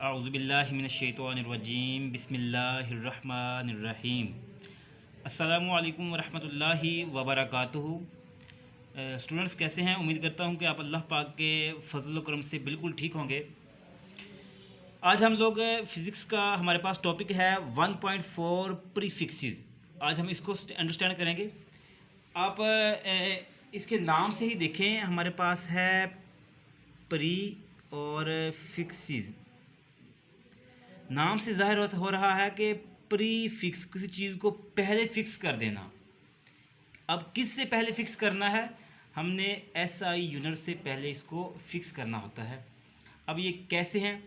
अऊज़ुबिल्लाहि मिनश्शैतानिर्रजीम बिस्मिल्लाहिर्रहमानिर्रहीम। अस्सलामु अलैकुम वरहमतुल्लाहि वबरकातुहू। स्टूडेंट्स कैसे हैं? उम्मीद करता हूं कि आप अल्लाह पाक के फजल करम से बिल्कुल ठीक होंगे। आज हम लोग फ़िज़िक्स का हमारे पास टॉपिक है 1.4 प्रीफिक्सेस। आज हम इसको अंडरस्टैंड करेंगे। आप इसके नाम से ही देखें, हमारे पास है प्री और फिक्सेस। नाम से ज़ाहिर हो रहा है कि प्री फिक्स, किसी चीज़ को पहले फिक्स कर देना। अब किस से पहले फिक्स करना है? हमने एसआई यूनिट से पहले इसको फिक्स करना होता है। अब ये कैसे हैं?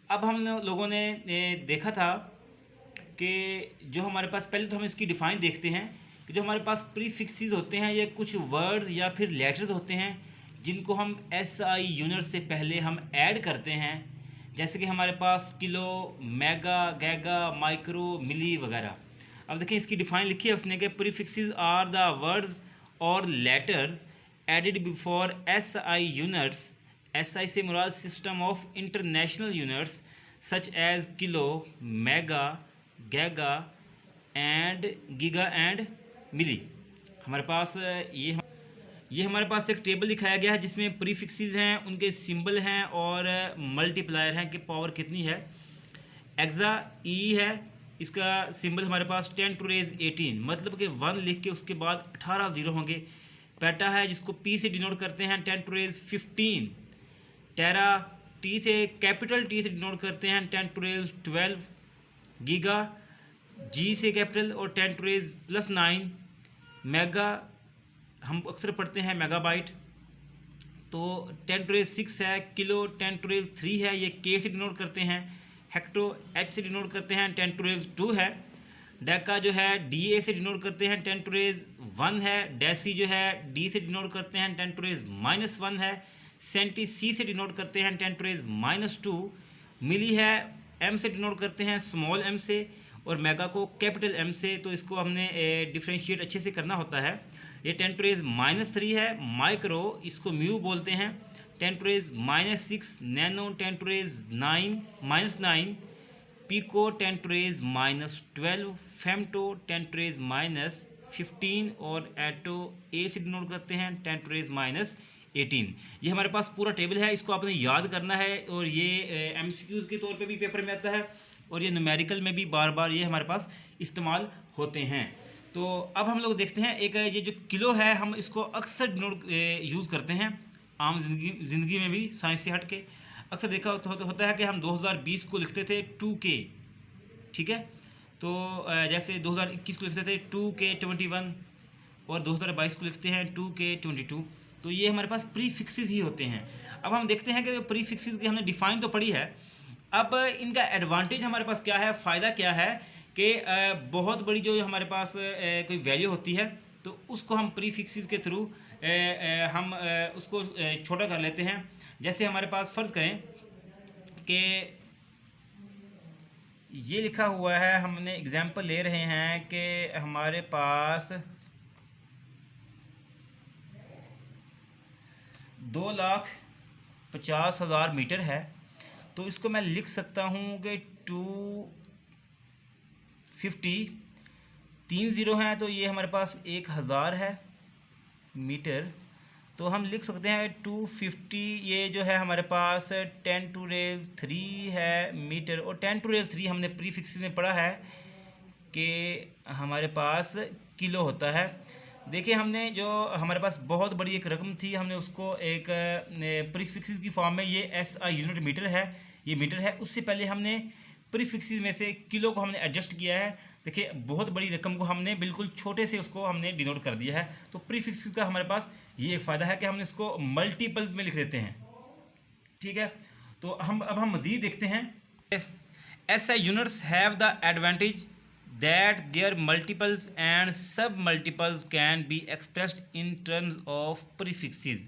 अब हम लोगों ने देखा था कि जो हमारे पास, पहले तो हम इसकी डिफ़ाइन देखते हैं कि जो हमारे पास प्री फिक्सेस होते हैं ये कुछ वर्ड्स या फिर लेटर्स होते हैं जिनको हम एसआई यूनिट से पहले हम ऐड करते हैं। जैसे कि हमारे पास kilo, mega, giga, micro, milli वगैरह। अब देखिए इसकी डिफ़ाइन लिखी है उसने कि प्रीफिक्सेस आर द वर्ड्स और letters added before SI units. SI से मुराद system of international units such as kilo, mega, giga and giga and milli. हमारे पास ये हमारे पास एक टेबल दिखाया गया है जिसमें प्रीफिक्सेस हैं, उनके सिंबल हैं और मल्टीप्लायर हैं कि पावर कितनी है। एक्सा ई है, इसका सिंबल हमारे पास 10 टू रेज 18, मतलब कि 1 लिख के उसके बाद 18 ज़ीरो होंगे। पेटा है जिसको पी से डिनोट करते हैं 10 टू रेज 15। टेरा टी से, कैपिटल टी से डिनोट करते हैं 10 टू रेज 12। गीगा जी से कैपिटल और 10 टू रेज +9। मेगा हम अक्सर पढ़ते हैं मेगाबाइट, तो 10 टू रेज 6 है। किलो 10 टू रेज 3 है, ये के से डिनोट करते हैं। हेक्टो एच से डिनोट करते हैं 10 टू रेज 2 है। डेका जो है डी ए से डिनोट करते हैं 10 टू रेज 1 है। डेसी जो है डी से डिनोट करते हैं 10 टू रेज -1 है। सेंटी सी से डिनोट करते हैं 10 टू रेज -2। मिली है एम से डिनोट करते हैं स्मॉल एम से, और मेगा को कैपिटल एम से। तो इसको हमने डिफ्रेंशिएट अच्छे से करना होता है। ये 10 टू रेज -3 है। माइक्रो, इसको म्यू बोलते हैं, 10 to raise -6। Nano 10 to raise -9। Pico 10 to raise -12। Femto 10 to raise -15 और एटो ए से डिनोट करते हैं 10 टू रेज -18। ये हमारे पास पूरा टेबल है, इसको आपने याद करना है। और ये एमसीक्यूज़ के तौर पे भी पेपर में आता है और ये न्यूमेरिकल में भी बार बार ये हमारे पास इस्तेमाल होते हैं। तो अब हम लोग देखते हैं, एक ये जो किलो है हम इसको अक्सर डिनोट यूज़ करते हैं आम ज़िंदगी में भी, साइंस से हट के। अक्सर देखा होता है कि हम 2020 को लिखते थे 2K, ठीक है। तो जैसे 2021 को लिखते थे 2K21 और 2022 को लिखते हैं 2K22। तो ये हमारे पास प्रीफिक्सेस ही होते हैं। अब हम देखते हैं कि प्रीफिक्सेस की हमने डिफ़ाइन तो पढ़ी है। अब इनका एडवांटेज हमारे पास क्या है, फ़ायदा क्या है कि बहुत बड़ी जो हमारे पास कोई वैल्यू होती है तो उसको हम प्रीफिक्सेस के थ्रू हम उसको छोटा कर लेते हैं। जैसे हमारे पास फ़र्ज़ करें कि ये लिखा हुआ है, हमने एग्जांपल ले रहे हैं कि हमारे पास 2,50,000 मीटर है। तो इसको मैं लिख सकता हूँ कि 250, 3 ज़ीरो हैं तो ये हमारे पास 1000 है मीटर। तो हम लिख सकते हैं 250, ये जो है हमारे पास 10 टू रेज 3 है मीटर। और 10 टू रेज 3 हमने प्रीफिक्सेस में पढ़ा है कि हमारे पास किलो होता है। देखिए हमने जो हमारे पास बहुत बड़ी एक रकम थी, हमने उसको एक प्रीफिक्सेस की फॉर्म में, ये एसआई यूनिट मीटर है, ये मीटर है, उससे पहले हमने प्रीफिक्सेस में से किलो को हमने एडजस्ट किया है। देखिए बहुत बड़ी रकम को हमने बिल्कुल छोटे से उसको हमने डिनोट कर दिया है। तो प्रीफिक्सेस का हमारे पास ये एक फ़ायदा है कि हमने इसको मल्टीपल्स में लिख देते हैं, ठीक है। तो अब हम मज़ीद देखते हैं। SI units have the advantage that their multiples and sub multiples can be expressed in terms of prefixes।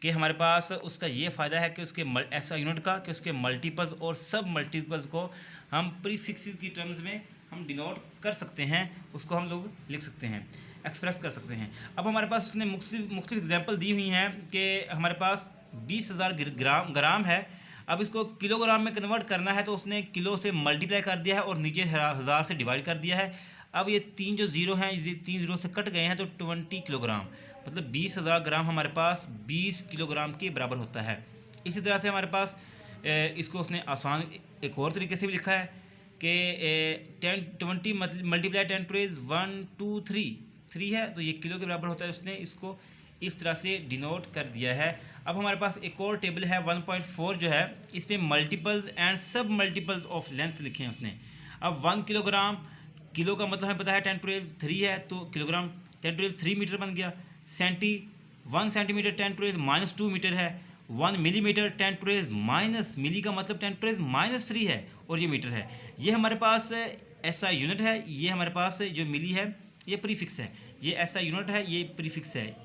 कि हमारे पास उसका ये फ़ायदा है कि उसके ऐसा यूनिट का कि उसके मल्टीपल्स और सब मल्टीपल्स को हम प्रीफिक्सेस की टर्म्स में हम डिनोट कर सकते हैं, उसको हम लोग लिख सकते हैं, एक्सप्रेस कर सकते हैं। अब हमारे पास उसने मुख्तलिफ एग्जांपल दी हुई हैं कि हमारे पास 20,000 ग्राम है। अब इसको किलोग्राम में कन्वर्ट करना है तो उसने किलो से मल्टीप्लाई कर दिया है और नीचे 1000 से डिवाइड कर दिया है। अब ये 3 जो ज़ीरो हैं, ये 3 ज़ीरो से कट गए हैं तो 20 किलोग्राम, मतलब 20,000 ग्राम हमारे पास 20 किलोग्राम के बराबर होता है। इसी तरह से हमारे पास इसको उसने आसान एक और तरीके से भी लिखा है कि 20 मल्टीप्लाई 10⁻⁰ है तो ये किलो के बराबर होता है। उसने इसको इस तरह से डिनोट कर दिया है। अब हमारे पास एक और टेबल है 1.4 जो है, इसमें मल्टीपल्स एंड सब मल्टीपल्स ऑफ लेंथ लिखे हैं उसने। अब 1 किलोग्राम, किलो का मतलब हमें पता है 10⁻³ है तो किलोग्राम 10⁻³ मीटर बन गया। 1 सेंटीमीटर 10⁻⁻² मीटर है। 1 मिलीमीटर 10⁻⁻, मिली का मतलब 10⁻³ है और ये मीटर है। ये हमारे पास ऐसा यूनिट है, ये हमारे पास जो मिली है ये प्रीफिक्स है, ये ऐसा यूनिट है, ये प्रीफिक्स है,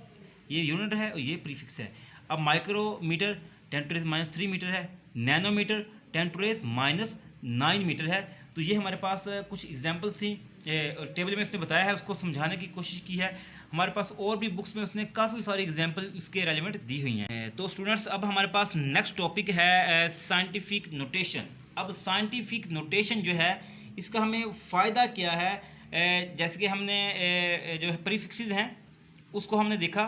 ये यूनिट है और ये प्रीफिक्स है। अब माइक्रोमीटर 10⁻³ मीटर है, नैनोमीटर 10⁻⁹ मीटर है। तो ये हमारे पास कुछ एग्जांपल्स थी टेबल में उसने बताया है, उसको समझाने की कोशिश की है। हमारे पास और भी बुक्स में उसने काफ़ी सारी एग्जांपल इसके रेलिवेंट दी हुई हैं। तो स्टूडेंट्स अब हमारे पास नेक्स्ट टॉपिक है साइंटिफिक नोटेशन। अब साइंटिफिक नोटेशन जो है इसका हमें फ़ायदा क्या है, जैसे कि हमने जो प्रीफिक्सेस हैं उसको हमने देखा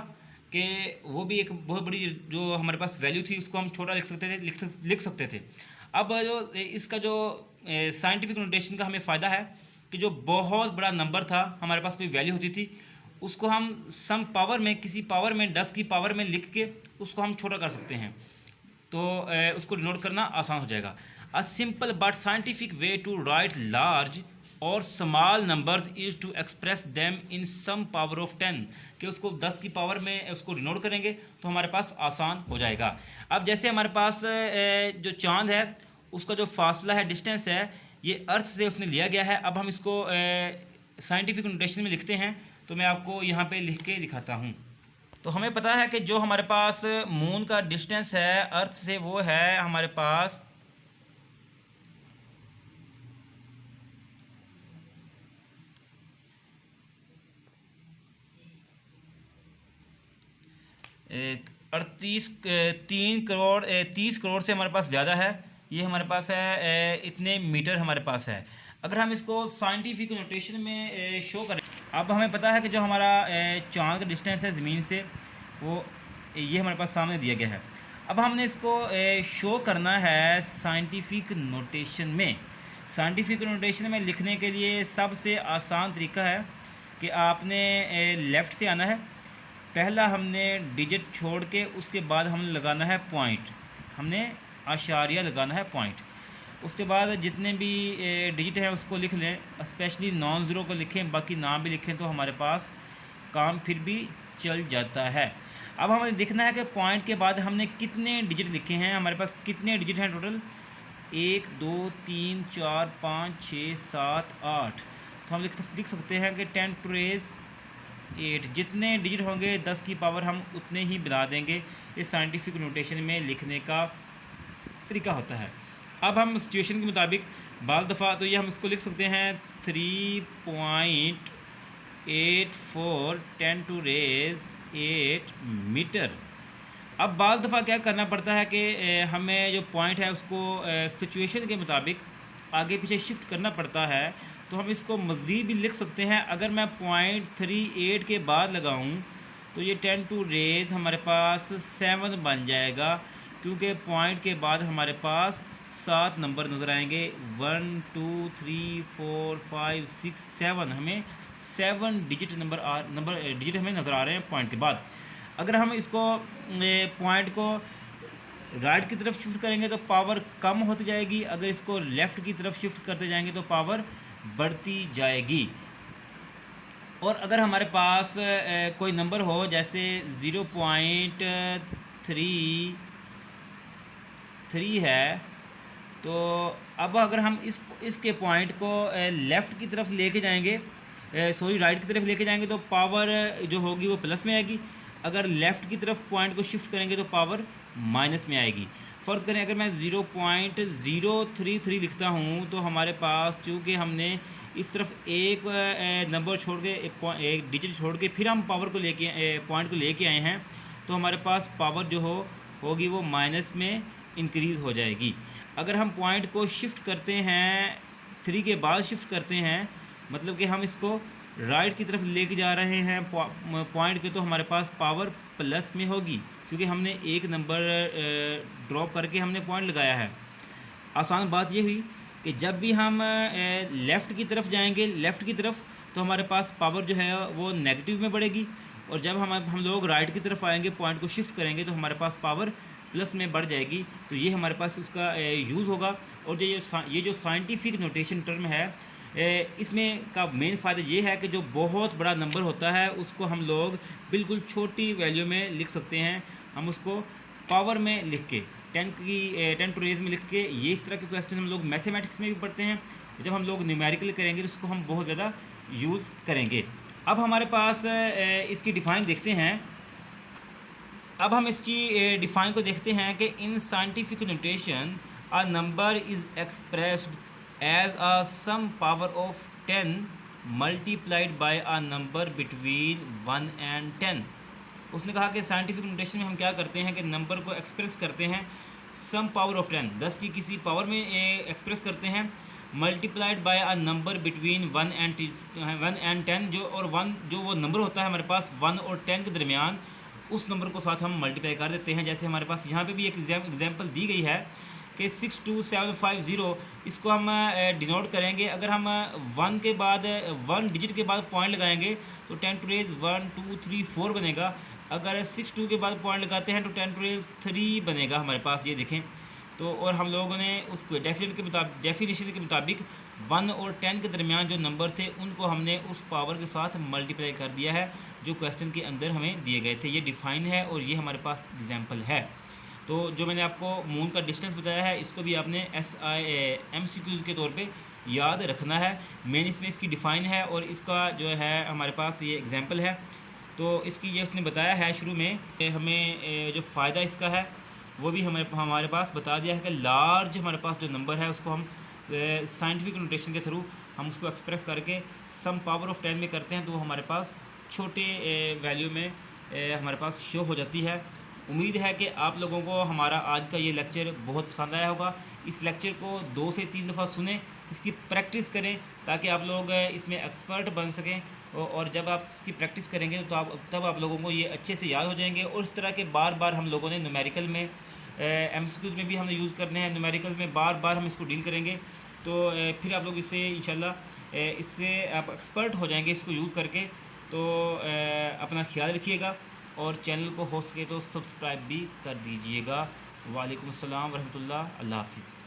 कि वो भी एक बहुत बड़ी जो हमारे पास वैल्यू थी उसको हम छोटा लिख सकते थे, लिख सकते थे। अब जो इसका जो साइंटिफिक नोटेशन का हमें फ़ायदा है कि जो बहुत बड़ा नंबर था, हमारे पास कोई वैल्यू होती थी, उसको हम सम पावर में, किसी पावर में, 10 की पावर में लिख के उसको हम छोटा कर सकते हैं, तो उसको डिनोट करना आसान हो जाएगा। A simple but scientific way to write large और small numbers is to express them in some power of 10, कि उसको 10 की पावर में उसको डिनोट करेंगे तो हमारे पास आसान हो जाएगा। अब जैसे हमारे पास जो चांद है उसका जो फासला है, डिस्टेंस है, ये अर्थ से उसने लिया गया है। अब हम इसको साइंटिफिक नोटेशन में लिखते हैं, तो मैं आपको यहाँ पे लिख के दिखाता हूँ। तो हमें पता है कि जो हमारे पास मून का डिस्टेंस है अर्थ से वो है हमारे पास 3 करोड़ 30 करोड़ से हमारे पास ज़्यादा है। ये हमारे पास है इतने मीटर हमारे पास है। अगर हम इसको साइंटिफिक नोटेशन में शो करें, अब हमें पता है कि जो हमारा चाँद का डिस्टेंस है ज़मीन से, वो ये हमारे पास सामने दिया गया है। अब हमने इसको शो करना है साइंटिफिक नोटेशन में। साइंटिफिक नोटेशन में लिखने के लिए सबसे आसान तरीका है कि आपने लेफ़्ट से आना है। पहला हमने डिजिट छोड़ के उसके बाद हमने लगाना है पॉइंट, हमने आशारिया लगाना है पॉइंट। उसके बाद जितने भी डिजिट हैं उसको लिख लें, स्पेशली नॉन ज़ीरो को लिखें, बाकी ना भी लिखें तो हमारे पास काम फिर भी चल जाता है। अब हमें देखना है कि पॉइंट के बाद हमने कितने डिजिट लिखे हैं, हमारे पास कितने डिजिट हैं टोटल, 1 2 3 4 5 6 7 8। तो हम लिख सकते हैं कि 10 टू रेज़ 8, जितने डिजिट होंगे 10 की पावर हम उतने ही बना देंगे। इस साइंटिफिक नोटेशन में लिखने का तरीका होता है। अब हम सिचुएशन के मुताबिक बाल दफ़ा, तो ये हम इसको लिख सकते हैं 3.84 10 टू रेज़ 8 मीटर। अब बाल दफ़ा क्या करना पड़ता है कि हमें जो पॉइंट है उसको सिचुएशन के मुताबिक आगे पीछे शिफ्ट करना पड़ता है। तो हम इसको मज़ीद भी लिख सकते हैं। अगर मैं 0.38 के बाद लगाऊं तो ये 10 टू रेज़ हमारे पास 7 बन जाएगा, क्योंकि पॉइंट के बाद हमारे पास 7 नंबर नज़र आएंगे। 1 2 3 4 5 6 7, हमें 7 डिजिट डिजिट हमें नज़र आ रहे हैं पॉइंट के बाद। अगर हम इसको पॉइंट को राइट की तरफ शिफ्ट करेंगे तो पावर कम होती जाएगी, अगर इसको लेफ़्ट की तरफ शिफ्ट करते जाएंगे तो पावर बढ़ती जाएगी। और अगर हमारे पास कोई नंबर हो जैसे 0.33 है, तो अब अगर हम इसके पॉइंट को लेफ़्ट की तरफ लेके जाएंगे, राइट की तरफ लेके जाएंगे तो पावर जो होगी वो प्लस में आएगी। अगर लेफ़्ट की तरफ पॉइंट को शिफ्ट करेंगे तो पावर माइनस में आएगी। फ़र्ज़ करें अगर मैं 0.033 लिखता हूँ तो हमारे पास, चूँकि हमने इस तरफ एक नंबर छोड़ के एक डिजिट छोड़ के फिर हम पावर को लेके पॉइंट को लेके आए हैं, तो हमारे पास पावर जो होगी वो माइनस में इंक्रीज़ हो जाएगी। अगर हम पॉइंट को शिफ्ट करते हैं 3 के बाद शिफ्ट करते हैं, मतलब कि हम इसको राइट की तरफ लेके जा रहे हैं पॉइंट के, तो हमारे पास पावर प्लस में होगी, क्योंकि हमने एक नंबर ड्रॉप करके हमने पॉइंट लगाया है। आसान बात ये हुई कि जब भी हम लेफ़्ट की तरफ जाएंगे, लेफ़्ट की तरफ, तो हमारे पास पावर जो है वो नेगेटिव में बढ़ेगी, और जब हम लोग राइट की तरफ आएंगे, पॉइंट को शिफ्ट करेंगे, तो हमारे पास पावर प्लस में बढ़ जाएगी। तो ये हमारे पास उसका यूज़ होगा। और ये जो साइंटिफिक नोटेशन टर्म है, इसमें का मेन फ़ायदा ये है कि जो बहुत बड़ा नंबर होता है उसको हम लोग बिल्कुल छोटी वैल्यू में लिख सकते हैं। हम उसको पावर में लिख के 10 टू रेज़ में लिख के, ये इस तरह के क्वेश्चन हम लोग मैथमेटिक्स में भी पढ़ते हैं। जब हम लोग न्यूमेरिकल करेंगे तो उसको हम बहुत ज़्यादा यूज़ करेंगे। अब हमारे पास इसकी डिफ़ाइन देखते हैं। अब हम इसकी डिफ़ाइन को देखते हैं कि in scientific notation a number is expressed as a some power of 10 multiplied by a number between 1 and 10। उसने कहा कि साइंटिफिक नोटेशन में हम क्या करते हैं कि नंबर को एक्सप्रेस करते हैं सम पावर ऑफ 10, 10 की किसी पावर में एक्सप्रेस करते हैं, multiplied by a number between 1 and 10, जो और 1 जो वो नंबर होता है हमारे पास 1 और 10 के दरमियान, उस नंबर को साथ हम मल्टीप्लाई कर देते हैं। जैसे हमारे पास यहाँ पे भी एक एग्जांपल दी गई है कि 62750, इसको हम डिनोट करेंगे। अगर हम 1 के बाद 1 डिजिट के बाद पॉइंट लगाएंगे तो 10 टू रेज़ 1 2 3 4 बनेगा। अगर 62 के बाद पॉइंट लगाते हैं तो 10 टू रेज़ 3 बनेगा हमारे पास, ये देखें। तो और हम लोगों ने उसको डेफिनेशन के मुताबिक 1 और 10 के दरमियान जो नंबर थे उनको हमने उस पावर के साथ मल्टीप्लाई कर दिया है जो क्वेश्चन के अंदर हमें दिए गए थे। ये डिफ़ाइन है और ये हमारे पास एग्जांपल है। तो जो मैंने आपको मून का डिस्टेंस बताया है, इसको भी आपने MCQ के तौर पे याद रखना है। मेन इसमें इसकी डिफ़ाइन है और इसका जो है हमारे पास ये एग्जांपल है। तो इसकी ये उसने बताया है शुरू में, हमें जो फ़ायदा इसका है वो भी हमारे पास बता दिया है कि लार्ज हमारे पास जो नंबर है उसको हम साइंटिफिक नोटेशन के थ्रू हम उसको एक्सप्रेस करके सम पावर ऑफ 10 में करते हैं, तो हमारे पास छोटे वैल्यू में हमारे पास शो हो जाती है। उम्मीद है कि आप लोगों को हमारा आज का ये लेक्चर बहुत पसंद आया होगा। इस लेक्चर को 2 से 3 दफ़ा सुनें, इसकी प्रैक्टिस करें ताकि आप लोग इसमें एक्सपर्ट बन सकें। और जब आप इसकी प्रैक्टिस करेंगे तो तब आप लोगों को ये अच्छे से याद हो जाएंगे। और इस तरह के बार बार हम लोगों ने न्यूमेरिकल में MCQs में भी हमने यूज़ करने हैं, न्यूमेरिकल में बार बार हम इसको डील करेंगे। तो फिर आप लोग इससे इंशाल्लाह इससे आप एक्सपर्ट हो जाएंगे इसको यूज़ करके। तो अपना ख्याल रखिएगा और चैनल को हो सके तो सब्सक्राइब भी कर दीजिएगा। वालेकुम अस्सलाम वरहमतुल्लाह। अल्लाह हाफ़िज़।